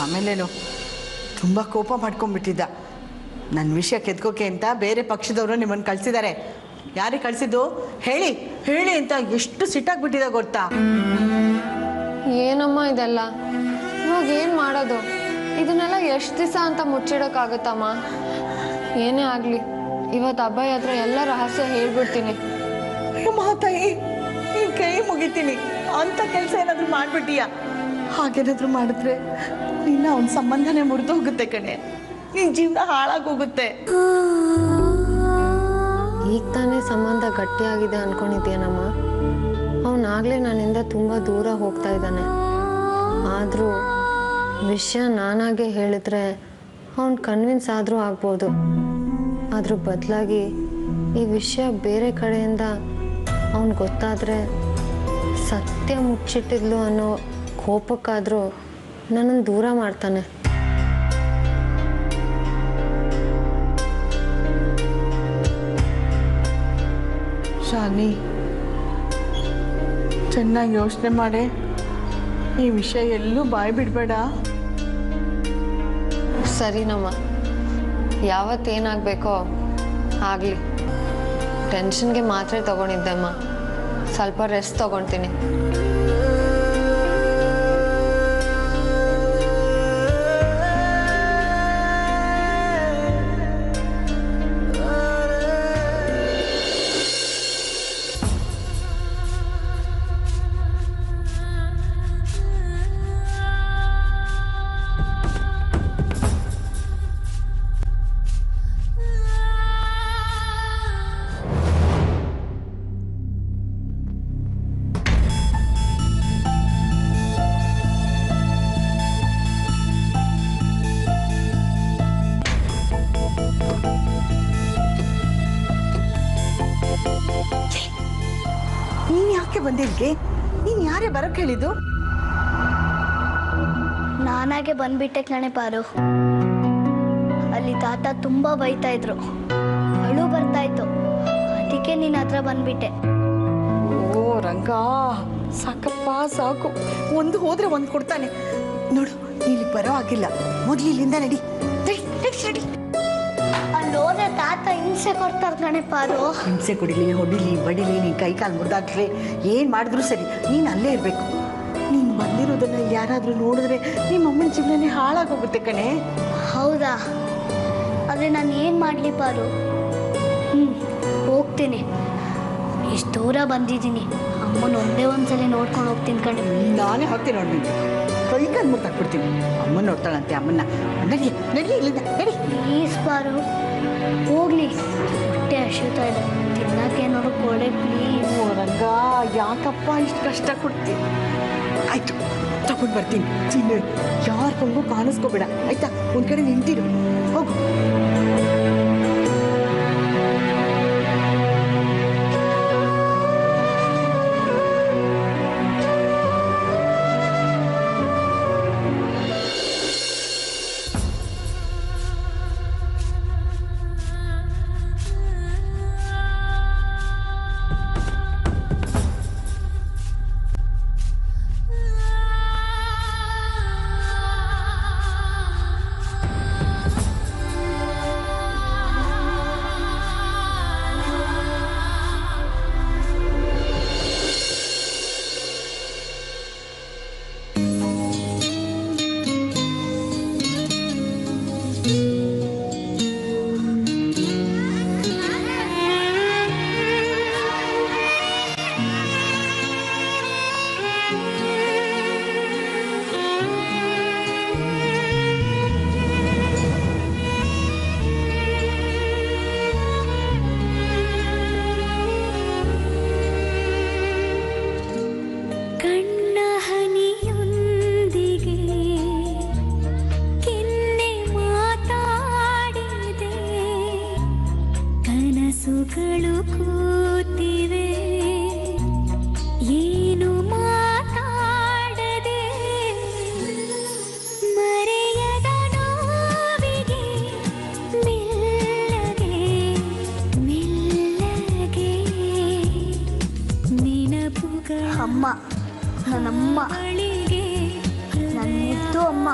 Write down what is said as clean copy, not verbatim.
ಆಮೇಲೇನು ತುಂಬ ಕೋಪ ಮಾಡ್ಕೊಂಡ್ಬಿಟ್ಟಿದ್ದ. ನನ್ನ ವಿಷಯ ಕೆದ್ಕೋಕೆ ಅಂತ ಬೇರೆ ಪಕ್ಷದವರು ನಿಮ್ಮನ್ನು ಕಳಿಸಿದ್ದಾರೆ. ಯಾರಿಗೆ ಕಳಿಸಿದ್ದು ಹೇಳಿ ಹೇಳಿ ಅಂತ ಎಷ್ಟು ಸಿಟ್ಟಾಗ್ಬಿಟ್ಟಿದೆ ಗೊತ್ತಾ? ಏನಮ್ಮ ಇದೆಲ್ಲ? ಇವಾಗ ಏನು ಮಾಡೋದು? ಇದನ್ನೆಲ್ಲ ಎಷ್ಟು ದಿವಸ ಅಂತ ಮುಚ್ಚಿಡೋಕ್ಕಾಗುತ್ತಮ್ಮ? ಏನೇ ಆಗಲಿ ಇವತ್ತು ಅಬ್ಬಾಯಿ ಹತ್ರ ಎಲ್ಲ ರಹಸ್ಯ ಹೇಳ್ಬಿಡ್ತೀನಿ. ತಾಯಿ ನೀನು ಕೈ ಮುಗಿತೀನಿ ಅಂತ ಕೆಲಸ ಏನಾದರೂ ಮಾಡಿಬಿಟ್ಟಿಯಾ? ಹಾಗೇನಾದರೂ ಮಾಡಿದ್ರೆ ನಿನ್ನ ಅವನ ಸಂಬಂಧನೇ ಮುರಿದು ಹೋಗುತ್ತೆ ಕಣೆ. ನಿನ್ನ ಜೀವನ ಹಾಳಾಗೋಗುತ್ತೆ. ಈಗ ತಾನೇ ಸಂಬಂಧ ಗಟ್ಟಿಯಾಗಿದೆ ಅನ್ಕೊಂಡಿದ್ಯೇನಮ್ಮ? ಅವನಾಗಲೇ ನನ್ನಿಂದ ತುಂಬ ದೂರ ಹೋಗ್ತಾ ಇದ್ದಾನೆ. ಆದರೂ ವಿಷಯ ನಾನಾಗೆ ಹೇಳಿದ್ರೆ ಅವನು ಕನ್ವಿನ್ಸ್ ಆದರೂ ಆಗ್ಬೋದು. ಅದ್ರ ಬದಲಾಗಿ ಈ ವಿಷಯ ಬೇರೆ ಕಡೆಯಿಂದ ಅವನು ಗೊತ್ತಾದರೆ ಸತ್ಯ ಮುಚ್ಚಿಟ್ಟಿದ್ಲು ಅನ್ನೋ ಕೋಪಕ್ಕಾದರೂ ನನ್ನನ್ನು ದೂರ ಮಾಡ್ತಾನೆ. ಶಾಲಿನಿ, ಚೆನ್ನಾಗಿ ಯೋಚನೆ ಮಾಡಿ. ಈ ವಿಷಯ ಎಲ್ಲೂ ಬಾಯಿ ಬಿಡಬೇಡ. ಸರಿನಮ್ಮ, ಯಾವತ್ತೇನಾಗಬೇಕೋ ಆಗಲಿ. ಟೆನ್ಷನ್ಗೆ ಮಾತ್ರೆ ತಗೊಂಡಿದ್ದೆಮ್ಮ, ಸ್ವಲ್ಪ ರೆಸ್ಟ್ ತಗೊಳ್ತೀನಿ. ನೀನ್ ಯಾಕೆ ಬಂದಿಲ್ಗೆ? ನೀನ್ ಯಾರೇ ಬರಕ್ ಹೇಳಿದ್ದು? ನಾನಾಗೆ ಬಂದ್ಬಿಟ್ಟೆ ಕಣೆ ಪಾರು. ಅಲ್ಲಿ ತಾತ ತುಂಬಾ ಬೈತಾ ಇದ್ರು, ಅಳು ಬರ್ತಾ ಇತ್ತು. ಅದಕ್ಕೆ ನಿನ್ನ ಹತ್ರ ಬಂದ್ಬಿಟ್ಟೆ. ಓ ರಂಗ, ಸಾಕಪ್ಪ ಸಾಕು. ಒಂದು ಹೋದ್ರೆ ಒಂದು ಕೊಡ್ತಾನೆ ನೋಡು. ಇಲ್ಲಿ ಬರೋ ಆಗಿಲ್ಲ, ಮೊದ್ಲು ಇಲ್ಲಿಂದ ನಡಿ. ಅಲ್ಲಿ ಹೋದ್ರೆ ತಾತ ಹಿಂಸೆ ಕೊಡ್ತಾರ ಕಣೆ ಪಾರು. ಹಿಂಸೆ ಕೊಡಿಲಿ, ಹೊಡಿಲಿ, ಬಡಿಲಿ, ನೀನ್ ಕೈ ಕಾಲು ಮುರಿದಾಕ್ರೆ ಏನ್ ಮಾಡಿದ್ರು ಸರಿ, ನೀನ್ ಅಲ್ಲೇ ಇರ್ಬೇಕು. ನೀನ್ ಬಂದಿರೋದನ್ನ ಯಾರಾದ್ರೂ ನೋಡಿದ್ರೆ ನಿಮ್ಮ ಅಮ್ಮನ ಜೀವನನೇ ಹಾಳಾಗೋಗುತ್ತೆ ಕಣೆ. ಹೌದಾ? ಆದ್ರೆ ನಾನು ಏನ್ ಮಾಡ್ಲಿ ಪಾರು? ಹೋಗ್ತೀನಿ. ಇಷ್ಟು ದೂರ ಬಂದಿದ್ದೀನಿ. ಅಮ್ಮನ ಒಂದೇ ಒಂದ್ಸಲಿ ನೋಡ್ಕೊಂಡು ಹೋಗ್ತೀನಿ ಕಣೆ. ನಾನೇ ಹೋಗ್ತೀನಿ ನೋಡಿ. ಕೈ ಕಾಲು ಮುರಿದಾಕ್ಬಿಡ್ತೀನಿ. ಅಮ್ಮನ ನೋಡ್ತಾಳಂತೆ. ಅಮ್ಮನ್ನ ನಡಿ ನಡಿ ಇಲ್ಲಿಂದ ನಡಿ. ಪ್ಲೀಸ್ ಪಾರು, ಹೋಗ್ಲಿ. ಹೊಟ್ಟೆ ಹಸಿತಾ ಇದೆ, ತಿನ್ನಕ್ಕೇನಾದ್ರು ಕೊಡೆ ಪ್ಲೀಸ್. ರಂಗ, ಯಾಕಪ್ಪ ಇಷ್ಟು ಕಷ್ಟ ಕೊಡ್ತೀನಿ? ಆಯ್ತು, ತಗೊಂಡು ಬರ್ತೀನಿ. ತಿನ್ನು. ಯಾರ ಕಣ್ಗೂ ಕಾಣಿಸ್ಕೋಬೇಡ ಆಯ್ತಾ? ಒಂದ್ ಕಡೆ ನಿಂತಿರು. ಹೋಗು. ಅಮ್ಮ, ನನ್ನಮ್ಮ, ನನ್ನ ಅಮ್ಮ.